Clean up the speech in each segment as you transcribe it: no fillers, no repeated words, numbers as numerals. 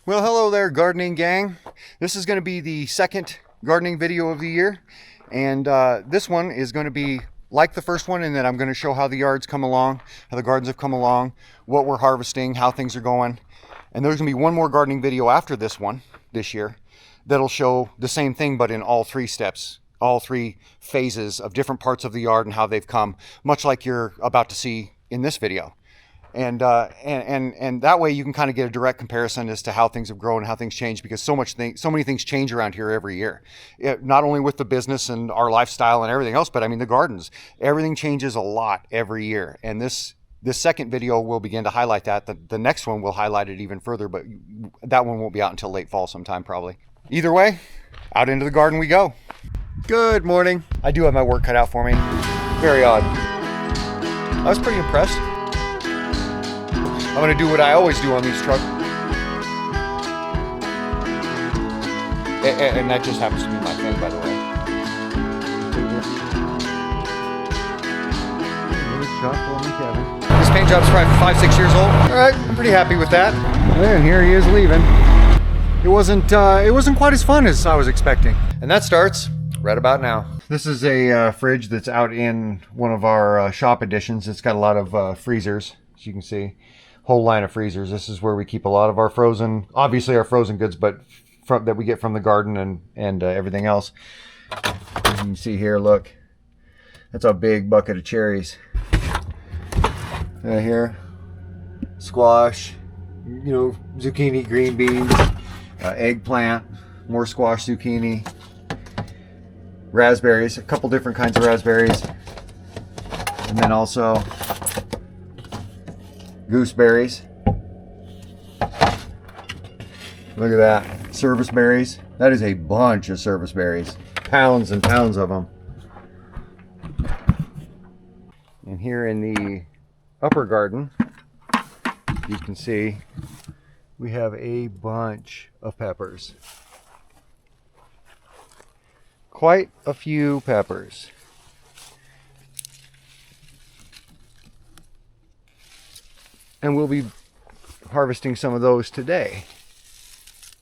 Well, hello there, gardening gang. This is going to be the second gardening video of the year, and this one is going to be like the first one in that I'm going to show how the yards come along, how the gardens have come along, what we're harvesting, how things are going. And there's going to be one more gardening video after this one this year that'll show the same thing, but in all three steps, all three phases of different parts of the yard and how they've come, much like you're about to see in this video. And that way you can kind of get a direct comparison as to how things have grown and how things change, because so many things change around here every year. Not only with the business and our lifestyle and everything else, but I mean the gardens. Everything changes a lot every year. And this second video will begin to highlight that. The next one will highlight it even further, but that one won't be out until late fall sometime probably. Either way, out into the garden we go. Good morning. I do have my work cut out for me. Very odd. I was pretty impressed. I'm going to do what I always do on these trucks. And that just happens to be my thing, by the way. This paint job's probably 5-6 years old. All right, I'm pretty happy with that. And here he is leaving. It wasn't quite as fun as I was expecting. And that starts right about now. This is a fridge that's out in one of our shop additions. It's got a lot of freezers, as you can see. Whole line of freezers. This is where we keep a lot of our frozen, obviously our frozen goods, but that we get from the garden and everything else. As you can see here, look, that's a big bucket of cherries. Here, squash, zucchini, green beans, eggplant, more squash, zucchini, raspberries, a couple different kinds of raspberries, and then also gooseberries. Look at that. Service berries. That is a bunch of service berries. Pounds and pounds of them. And here in the upper garden, you can see we have a bunch of peppers. Quite a few peppers. And we'll be harvesting some of those today.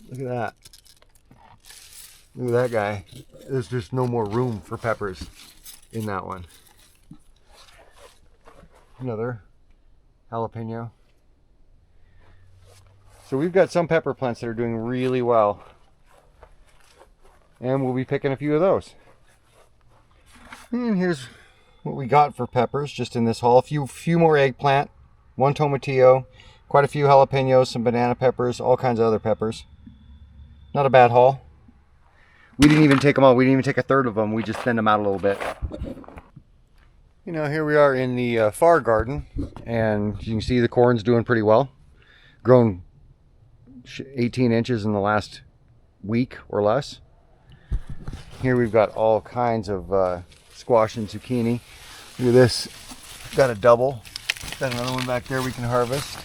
Look at that. Look at that guy. There's just no more room for peppers in that one. Another jalapeno. So we've got some pepper plants that are doing really well. And we'll be picking a few of those. And here's what we got for peppers just in this haul. A few more eggplant. One tomatillo, quite a few jalapenos, some banana peppers, all kinds of other peppers. Not a bad haul. We didn't even take them all. We didn't even take a third of them. We just thinned them out a little bit. Here we are in the far garden, and you can see the corn's doing pretty well. Grown 18 inches in the last week or less. Here we've got all kinds of squash and zucchini. Look at this. Got a double. Got another one back there we can harvest.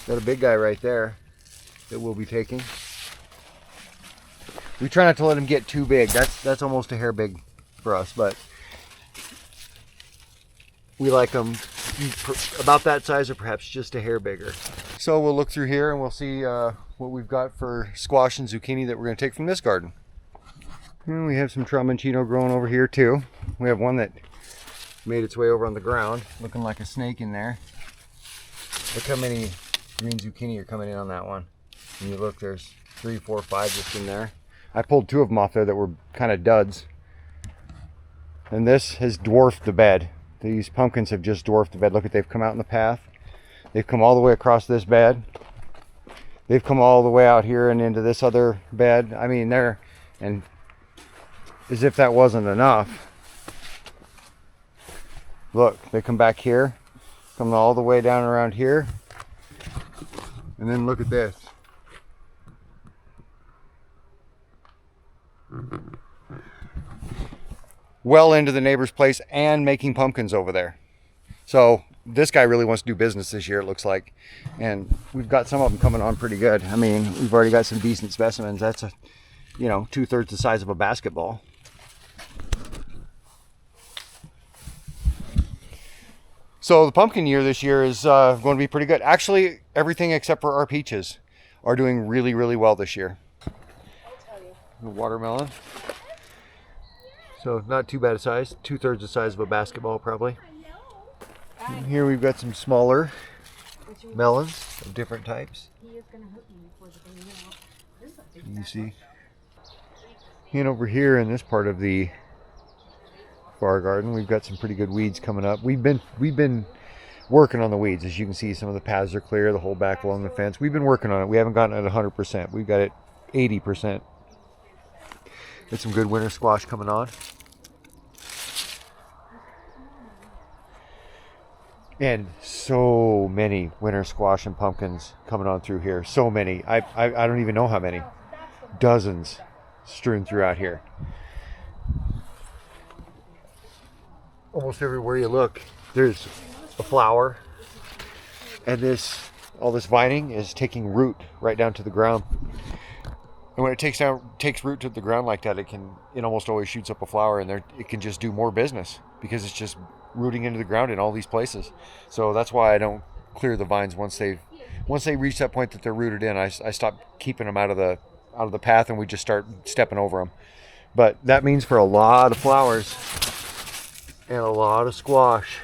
Got a big guy right there that we'll be taking. We try not to let him get too big. That's almost a hair big for us, but we like them about that size or perhaps just a hair bigger. So we'll look through here and we'll see what we've got for squash and zucchini that we're going to take from this garden. And we have some tramontino growing over here too. We have one that made its way over on the ground, looking like a snake in there. Look how many green zucchini are coming in on that one. And you look, there's 3, 4, 5 just in there. I pulled 2 of them off there that were kind of duds. And this has dwarfed the bed. These pumpkins have just dwarfed the bed. Look, they've come out in the path. They've come all the way across this bed. They've come all the way out here and into this other bed. I mean, and as if that wasn't enough. Look, they come back here, come all the way down around here, and then look at this. Well into the neighbor's place and making pumpkins over there. So this guy really wants to do business this year, it looks like. And we've got some of them coming on pretty good. I mean, we've already got some decent specimens. That's 2/3 the size of a basketball. So the pumpkin year this year is going to be pretty good. Actually, everything except for our peaches. are doing really, really well this year. The watermelon. So not too bad a size, 2/3 the size of a basketball probably. And here we've got some smaller melons of different types. You see. And over here in this part of the far garden, we've got some pretty good weeds coming up. We've been working on the weeds. As you can see, some of the paths are clear, the whole back along the fence. We've been working on it. We haven't gotten it 100%. We've got it 80%. Got some good winter squash coming on. And so many winter squash and pumpkins coming on through here. So many. I don't even know how many. Dozens strewn throughout here. Almost everywhere you look, there's a flower. And all this vining is taking root right down to the ground. And when it takes root to the ground like that, it almost always shoots up a flower, and it can just do more business because it's just rooting into the ground in all these places. So that's why I don't clear the vines once they reach that point that they're rooted in. I stop keeping them out of the path, and we just start stepping over them. But that means for a lot of flowers and a lot of squash.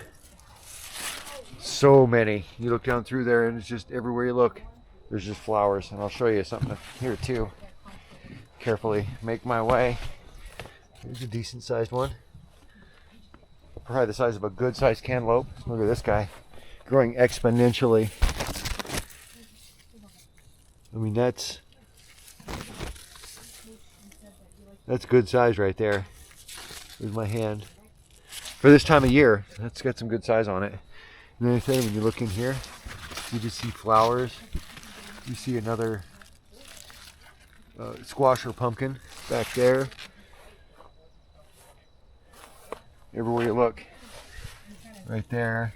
So many. You look down through there, and it's just everywhere you look, there's just flowers. And I'll show you something here too. Carefully make my way. Here's a decent sized one. Probably the size of a good sized cantaloupe. Look at this guy growing exponentially. I mean, that's good size right there. There's my hand. For this time of year, that's got some good size on it. And then when you look in here, you just see flowers. You see another squash or pumpkin back there. Everywhere you look. Right there.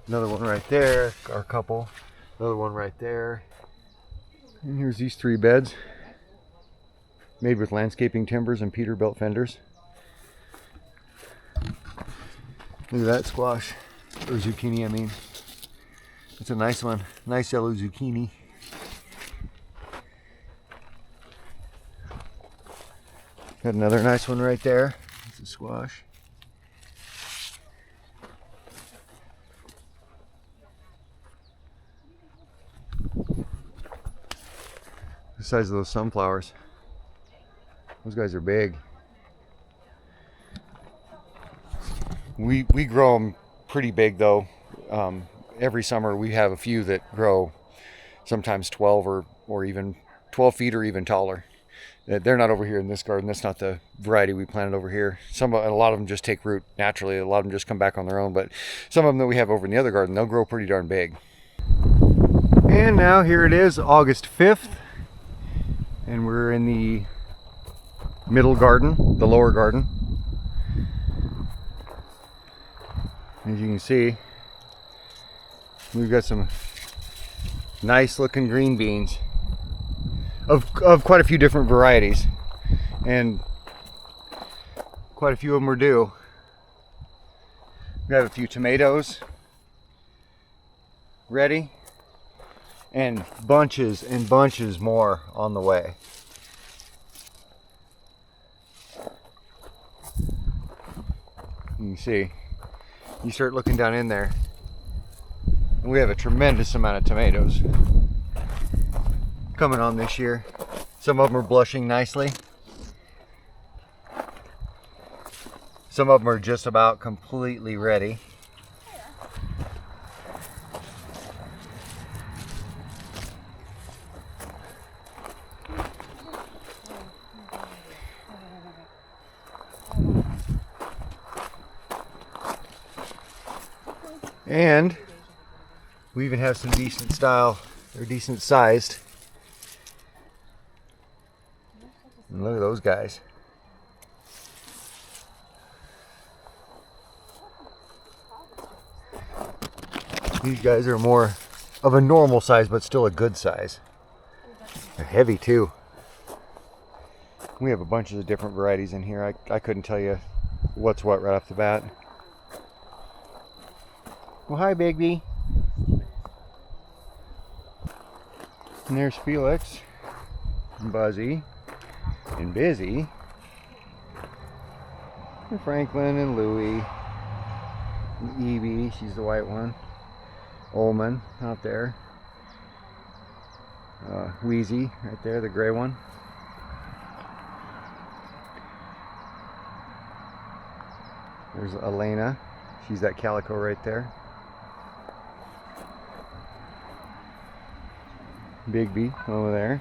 Another one right there. Or a couple. Another one right there. And here's these 3 beds. Made with landscaping timbers and Peterbilt fenders. Look at that squash. Or zucchini, I mean. It's a nice one. Nice yellow zucchini. Got another nice one right there. It's a squash. The size of those sunflowers. Those guys are big. We grow them pretty big though. Every summer we have a few that grow sometimes 12 or even 12 feet or even taller. They're not over here in this garden. That's not the variety we planted over here. A lot of them just take root naturally. A lot of them just come back on their own. But some of them that we have over in the other garden, they'll grow pretty darn big. And now here it is, August 5th. And we're in the middle garden, the lower garden. As you can see, we've got some nice looking green beans of quite a few different varieties, and quite a few of them are due. We have a few tomatoes ready, and bunches more on the way. You can see, you start looking down in there, and we have a tremendous amount of tomatoes coming on this year. Some of them are blushing nicely. Some of them are just about completely ready. And we even have some decent style, or decent sized. And look at those guys. These guys are more of a normal size, but still a good size. They're heavy too. We have a bunch of different varieties in here. I couldn't tell you what's what right off the bat. Well, hi, Bigby. And there's Felix, and Buzzy, and Busy, and Franklin, and Louie, and Evie, she's the white one, Ullman out there, Wheezy right there, the gray one. There's Elena, she's that calico right there. Bigby over there.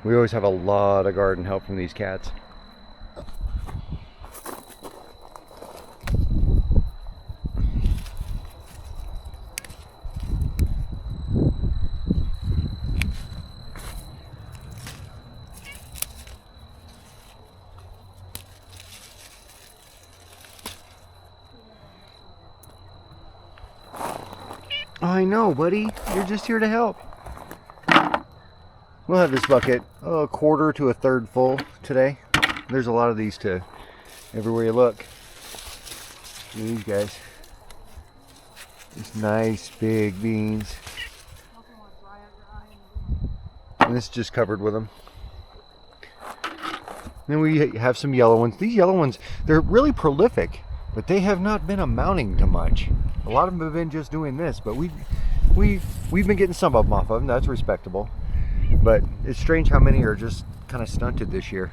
We always have a lot of garden help from these cats. I know, buddy. You're just here to help. We'll have this bucket a quarter to a third full today. There's a lot of these to everywhere you look. Look at these guys. These nice big beans. And this is just covered with them. Then we have some yellow ones. These yellow ones, they're really prolific, but they have not been amounting to much. A lot of them have been just doing this, but we've been getting some of them off of them. That's respectable. But it's strange how many are just kind of stunted this year.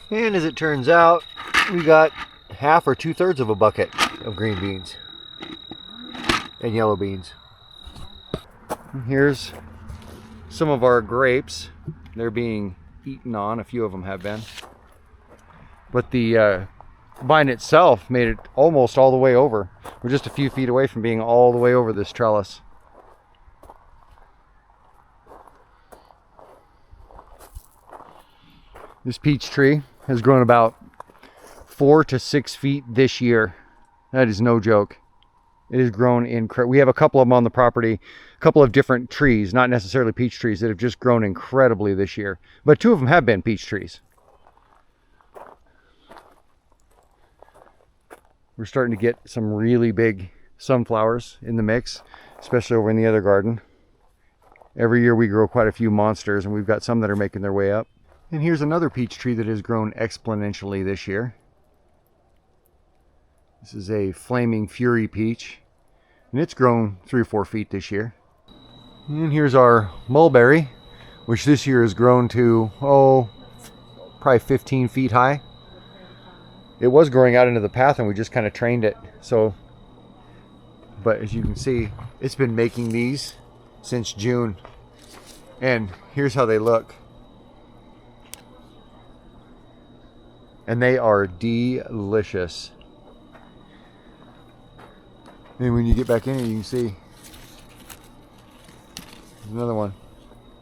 And as it turns out, we got half or 2/3 of a bucket of green beans and yellow beans. And here's some of our grapes. They're being eaten on. A few of them have been. But the vine itself made it almost all the way over. We're just a few feet away from being all the way over this trellis. This peach tree has grown about 4 to 6 feet this year. That is no joke. It has grown incredible. We have a couple of them on the property, a couple of different trees, not necessarily peach trees, that have just grown incredibly this year. But 2 of them have been peach trees. We're starting to get some really big sunflowers in the mix, especially over in the other garden. Every year we grow quite a few monsters, and we've got some that are making their way up. And here's another peach tree that has grown exponentially this year. This is a Flaming Fury peach, and it's grown 3 or 4 feet this year. And here's our mulberry, which this year has grown to, probably 15 feet high. It was growing out into the path, and we just kind of trained it. But as you can see, it's been making these since June. And here's how they look. And they are delicious. And when you get back in it, you can see there's another one.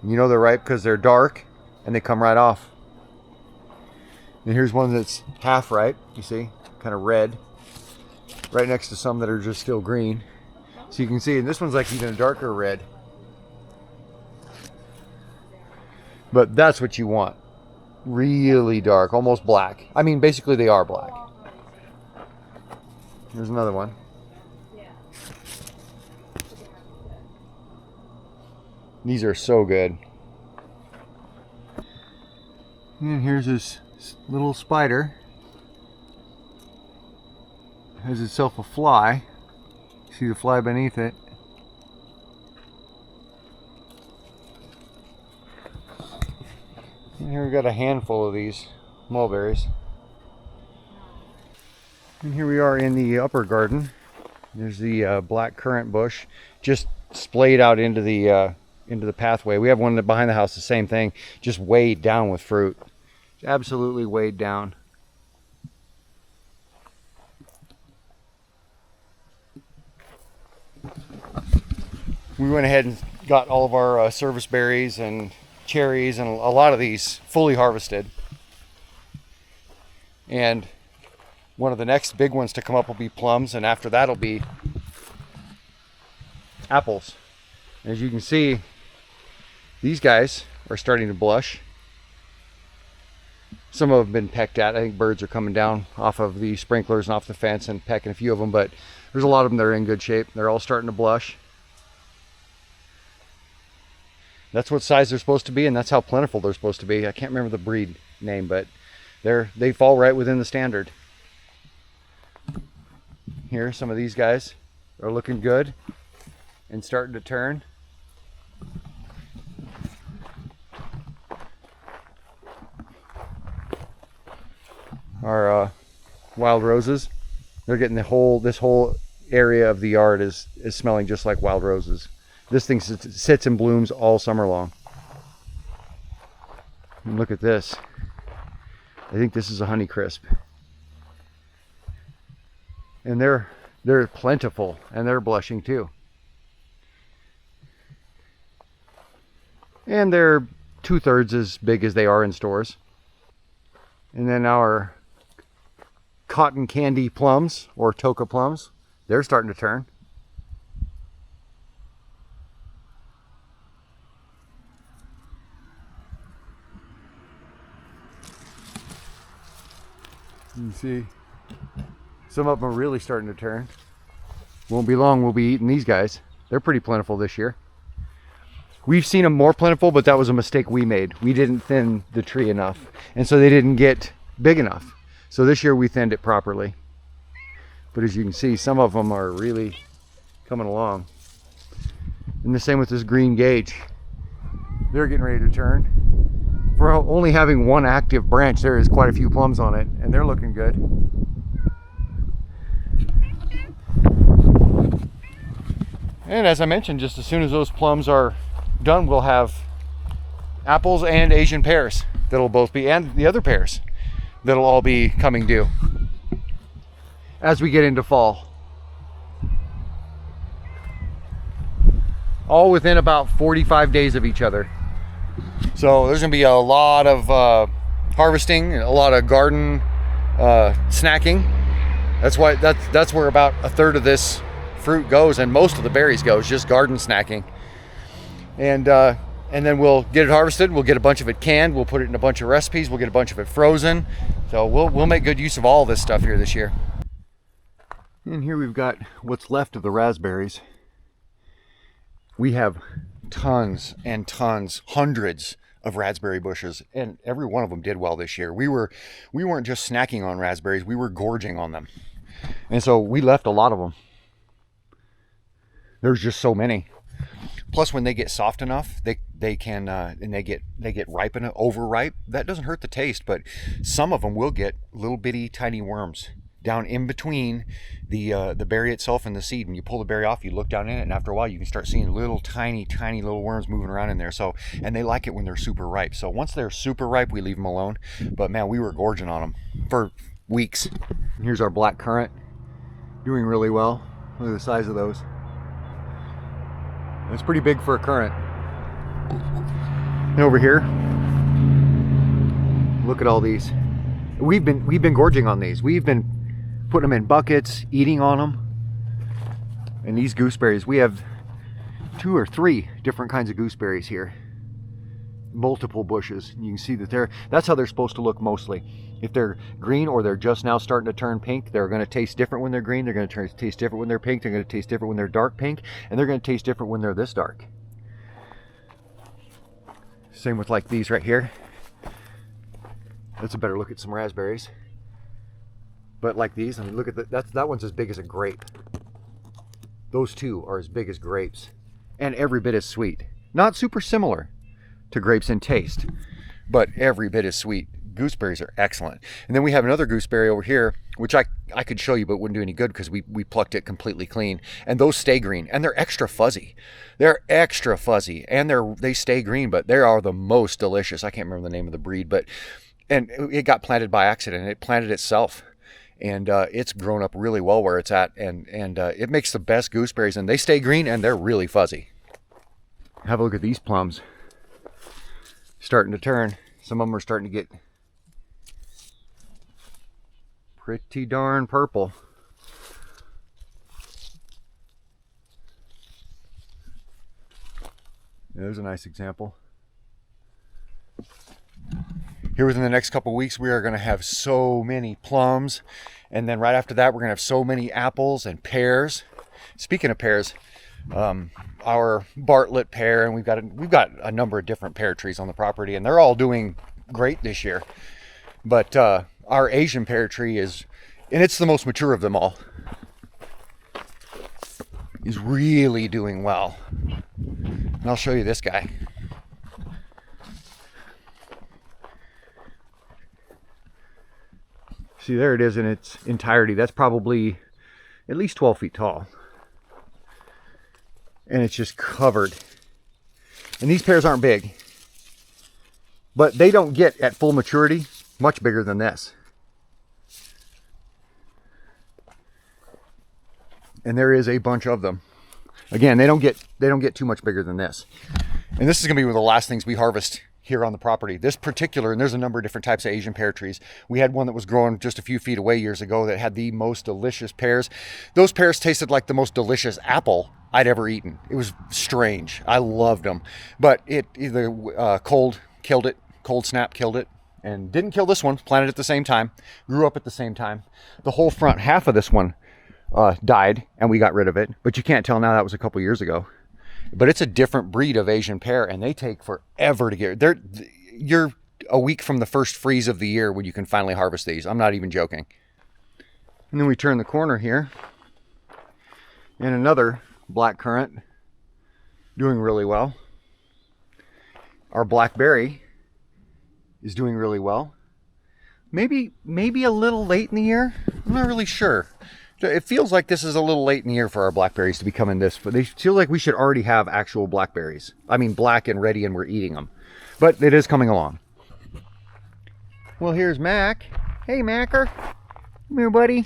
You know they're ripe because they're dark and they come right off. And here's one that's half ripe, you see, kind of red, right next to some that are just still green. So you can see, and this one's like even a darker red. But that's what you want. Really dark, almost black. I mean, basically they are black. Here's another one. These are so good. And here's this little spider. Has itself a fly. See the fly beneath it. And here we got a handful of these mulberries. And here we are in the upper garden. There's the black currant bush just splayed out into the pathway. We have one behind the house, the same thing, just weighed down with fruit. Absolutely weighed down. We went ahead and got all of our service berries and cherries and a lot of these fully harvested. And one of the next big ones to come up will be plums, and after that will be apples. As you can see, these guys are starting to blush. Some of them have been pecked at. I think birds are coming down off of the sprinklers and off the fence and pecking a few of them, but there's a lot of them that are in good shape. They're all starting to blush. That's what size they're supposed to be, and that's how plentiful they're supposed to be. I can't remember the breed name, but they fall right within the standard. Here, some of these guys are looking good and starting to turn. Our wild roses, they're getting this whole area of the yard is smelling just like wild roses. This thing sits and blooms all summer long. And look at this. I think this is a Honeycrisp. And they're plentiful, and they're blushing too. And they're 2/3 as big as they are in stores. And then our cotton candy plums, or toka plums, they're starting to turn. You see, some of them are really starting to turn. Won't be long, we'll be eating these guys. They're pretty plentiful this year. We've seen them more plentiful, but that was a mistake we made. We didn't thin the tree enough, and so they didn't get big enough. So this year we thinned it properly. But as you can see, some of them are really coming along. And the same with this green gage. They're getting ready to turn. For only having one active branch, there is quite a few plums on it, and they're looking good. And as I mentioned, just as soon as those plums are done, we'll have apples and Asian pears that'll both be, and the other pears that'll all be coming due as we get into fall. All within about 45 days of each other. So there's gonna be a lot of harvesting, a lot of garden snacking. That's where about 1/3 of this fruit goes, and most of the berries goes, just garden snacking. And then we'll get it harvested, we'll get a bunch of it canned, we'll put it in a bunch of recipes, we'll get a bunch of it frozen. So we'll make good use of all this stuff here this year. And here we've got what's left of the raspberries. We have tons and tons, hundreds of raspberry bushes, and every one of them did well this year. We weren't just snacking on raspberries, we were gorging on them. And so we left a lot of them. There's just so many. Plus, when they get soft enough, they can and they get ripe enough, overripe. That doesn't hurt the taste, but some of them will get little bitty tiny worms down in between the berry itself and the seed. When you pull the berry off, you look down in it, and after a while, you can start seeing little tiny little worms moving around in there. So, and they like it when they're super ripe. So once they're super ripe, we leave them alone. But man, we were gorging on them for weeks. And here's our black currant, doing really well. Look at the size of those. It's pretty big for a currant. And over here, look at all these. We've been gorging on these. We've been putting them in buckets, eating on them. And these gooseberries, we have 2 or 3 different kinds of gooseberries here. Multiple bushes. You can see that that's how they're supposed to look mostly. If they're green or they're just now starting to turn pink, they're going to taste different when they're green. They're going to taste different when they're pink. They're going to taste different when they're dark pink. And they're going to taste different when they're this dark. Same with like these right here. That's a better look at some raspberries. But like these, I mean, look at that one's as big as a grape. Those two are as big as grapes. And every bit as sweet. Not super similar to grapes in taste, but every bit as sweet. Gooseberries are excellent. And then we have another gooseberry over here, which I could show you, but it wouldn't do any good because we plucked it completely clean. And those stay green, and they're extra fuzzy. They're extra fuzzy, and they stay green, but they are the most delicious. I can't remember the name of the breed, and it got planted by accident. It planted itself, and it's grown up really well where it's at, and it makes the best gooseberries, and they stay green, and they're really fuzzy. Have a look at these plums. Starting to turn. Some of them are starting to get pretty darn purple. There's a nice example. Here within the next couple weeks, we are going to have so many plums, and then right after that, we're going to have so many apples and pears. Speaking of pears, our Bartlett pear, and we've got a number of different pear trees on the property, and they're all doing great this year. But our Asian pear tree is, and it's the most mature of them all, is really doing well. And I'll show you this guy. See, there it is in its entirety. That's probably at least 12 feet tall. And it's just covered. And these pears aren't big, but they don't get at full maturity much bigger than this. And there is a bunch of them. Again, they don't get too much bigger than this. And this is going to be one of the last things we harvest here on the property. This particular, and there's a number of different types of Asian pear trees. We had one that was growing just a few feet away years ago that had the most delicious pears. Those pears tasted like the most delicious apple I'd ever eaten. It was strange. I loved them. But it either cold snap killed it, and didn't kill this one. Planted at the same time, grew up at the same time. The whole front half of this one died, and we got rid of it. But you can't tell now, that was a couple years ago. But it's a different breed of Asian pear, and they take forever to get. You're a week from the first freeze of the year when you can finally harvest these. I'm not even joking. And then we turn the corner here, and another blackcurrant doing really well. Our blackberry is doing really well. Maybe a little late in the year. I'm not really sure. It feels like this is a little late in the year for our blackberries to be coming this, but they feel like we should already have actual blackberries. I mean, black and ready, and we're eating them. But it is coming along. Well, here's Mac. Hey, Macker. Come here, buddy.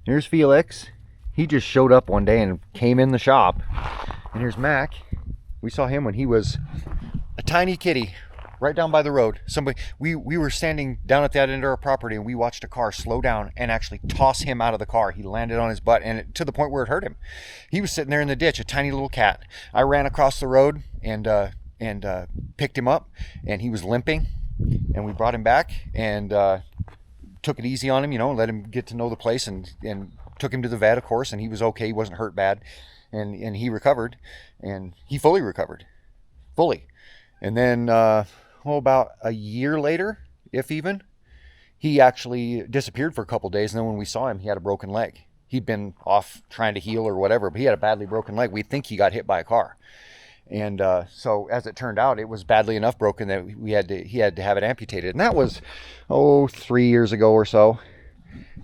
Here's Felix. He just showed up one day and came in the shop. And here's Mac. We saw him when he was a tiny kitty, right down by the road. We were standing down at that end of our property, and we watched a car slow down and actually toss him out of the car. He landed on his butt, and to the point where it hurt him. He was sitting there in the ditch, a tiny little cat. I ran across the road and picked him up, and he was limping, and we brought him back and took it easy on him, let him get to know the place, and took him to the vet, of course, and he was okay. He wasn't hurt bad, and he recovered, and he fully recovered. And then about a year later, if even, he actually disappeared for a couple days. And then when we saw him, he had a broken leg. He'd been off trying to heal or whatever, but he had a badly broken leg. We think he got hit by a car. And so as it turned out, it was badly enough broken that he had to have it amputated. And that was, 3 years ago or so.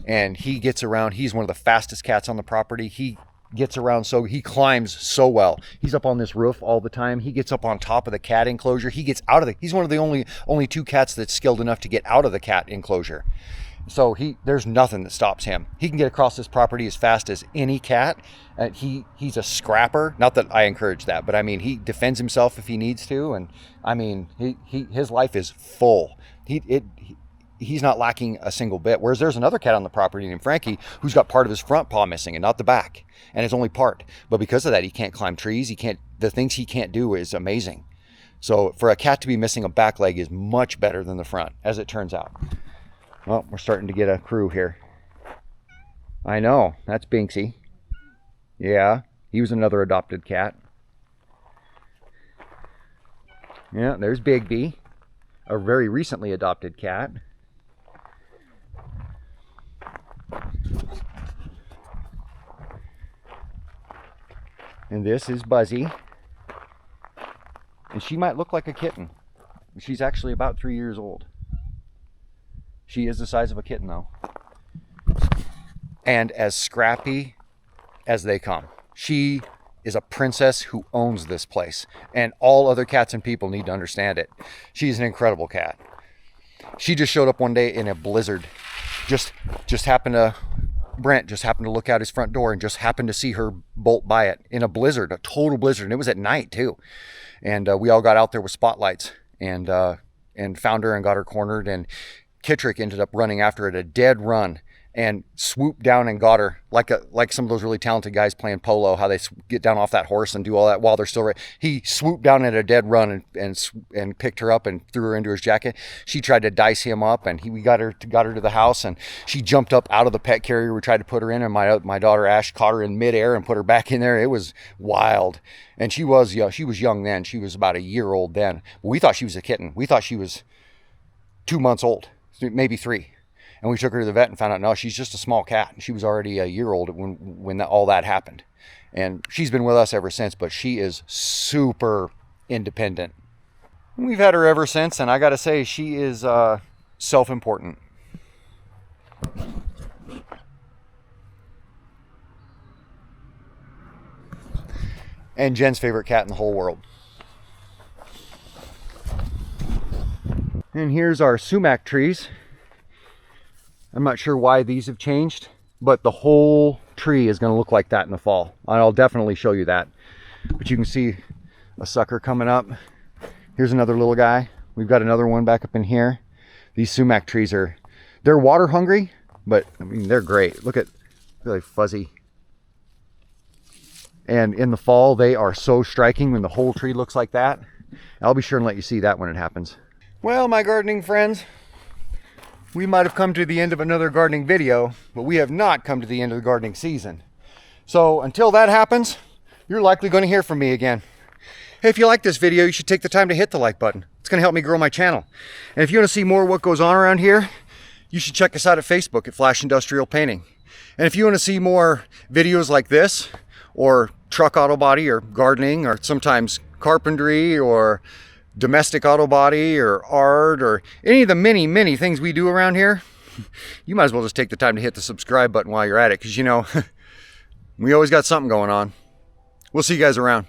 And he gets around. He's one of the fastest cats on the property. He gets around, so he climbs so well. He's up on this roof all the time. He gets up on top of the cat enclosure. He gets out of he's one of the only two cats that's skilled enough to get out of the cat enclosure. So there's nothing that stops him. He can get across this property as fast as any cat. He's a scrapper. Not that I encourage that, but I mean, he defends himself if he needs to. And I mean, his life is full. He's not lacking a single bit. Whereas there's another cat on the property named Frankie who's got part of his front paw missing and not the back. And it's only part. But because of that, he can't climb trees. The things he can't do is amazing. So for a cat to be missing a back leg is much better than the front, as it turns out. Well, we're starting to get a crew here. I know, that's Binksy. Yeah, he was another adopted cat. Yeah, there's Bigby, a very recently adopted cat. And this is Buzzy. And she might look like a kitten. She's actually about 3 years old. She is the size of a kitten, though. And as scrappy as they come. She is a princess who owns this place. And all other cats and people need to understand it. She's an incredible cat. She just showed up one day in a blizzard. Brent just happened to look out his front door and just happened to see her bolt by it in a blizzard, a total blizzard. And it was at night, too. And we all got out there with spotlights and found her and got her cornered. And Kittrick ended up running after it a dead run and swooped down and got her like some of those really talented guys playing polo, how they get down off that horse and do all that while they're still he swooped down at a dead run and picked her up and threw her into his jacket. She tried to dice him up, and we got her to the house, and she jumped up out of the pet carrier we tried to put her in, and my daughter Ash caught her in midair and put her back in there. It was wild. And she was young then. She was about a year old then. We thought she was a kitten. We thought she was 2 months old, maybe 3. And we took her to the vet and found out, no, she's just a small cat. She was already a year old when all that happened. And she's been with us ever since, but she is super independent. We've had her ever since, and I got to say, she is self-important. And Jen's favorite cat in the whole world. And here's our sumac trees. I'm not sure why these have changed, but the whole tree is going to look like that in the fall. I'll definitely show you that. But you can see a sucker coming up. Here's another little guy. We've got another one back up in here. These sumac trees they're water hungry, but I mean, they're great. Look at, really fuzzy. And in the fall, they are so striking when the whole tree looks like that. I'll be sure and let you see that when it happens. Well, my gardening friends, we might have come to the end of another gardening video, but we have not come to the end of the gardening season. So until that happens, you're likely going to hear from me again. Hey, if you like this video, you should take the time to hit the like button. It's going to help me grow my channel. And if you want to see more of what goes on around here, you should check us out at Facebook at Flash Industrial Painting. And if you want to see more videos like this, or truck auto body, or gardening, or sometimes carpentry, or domestic auto body, or art, or any of the many things we do around here, you might as well just take the time to hit the subscribe button while you're at it, because you know, we always got something going on. We'll see you guys around.